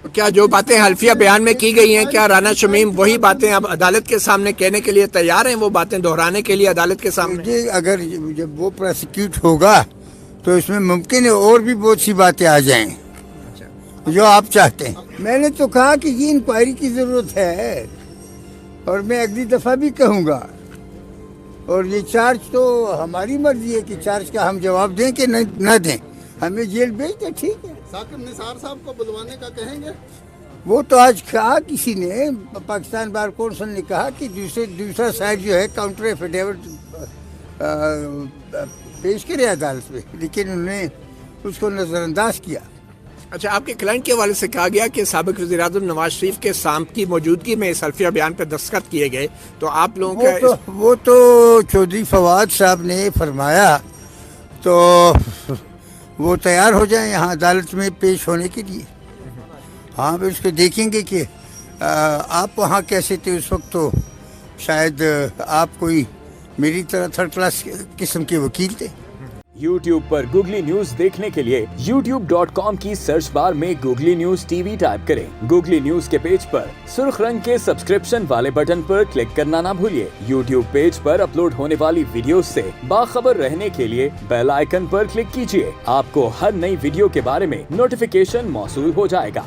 کیا جو باتیں حلفیہ بیان میں کی گئی ہیں کیا رانا شمیم وہی باتیں اب عدالت کے سامنے کہنے کے لیے تیار ہیں، وہ باتیں دہرانے کے لیے عدالت کے سامنے؟ جی اگر جب وہ پروسیکیوٹ ہوگا تو اس میں ممکن ہے اور بھی بہت سی باتیں آ جائیں جو آپ چاہتے ہیں۔ میں نے تو کہا کہ یہ انکوائری کی ضرورت ہے اور میں اگلی دفعہ بھی کہوں گا، اور یہ چارج تو ہماری مرضی ہے کہ چارج کا ہم جواب دیں کہ نہ دیں، ہمیں جیل بھیج دیں ٹھیک ہے۔ ثاقب نثار صاحب کو بلوانے کا کہیں گے؟ وہ تو آج کہا کسی نے، پاکستان بار کونسل نے کہا کہ دوسرا سائڈ جو ہے کاؤنٹر ایفیڈیوٹ پیش کرے عدالت میں، لیکن انہوں نے اس کو نظر انداز کیا۔ اچھا، آپ کے کلائنٹ کے حوالے سے کہا گیا کہ سابق وزیر اعظم نواز شریف کے سامت کی موجودگی میں اس حلفیہ بیان پہ دستخط کیے گئے، تو آپ لوگوں کا وہ تو چودھری فواد صاحب نے فرمایا، تو وہ تیار ہو جائیں یہاں عدالت میں پیش ہونے کے لیے۔ ہاں بھی اس کو دیکھیں گے کہ آپ وہاں کیسے تھے اس وقت، تو شاید آپ کوئی میری طرح تھرڈ کلاس قسم کے وکیل تھے۔ YouTube پر گوگلی نیوز دیکھنے کے لیے youtube.com کی سرچ بار میں googly news T V type کریں۔ گوگلی نیوز کے پیج پر سرخ رنگ کے سبسکرپشن والے بٹن پر کلک کرنا نہ بھولیے۔ YouTube پیج پر اپلوڈ ہونے والی ویڈیوز سے باخبر رہنے کے لیے بیل آئیکن پر کلک کیجیے۔ آپ کو ہر نئی ویڈیو کے بارے میں نوٹیفیکیشن موصول ہو جائے گا۔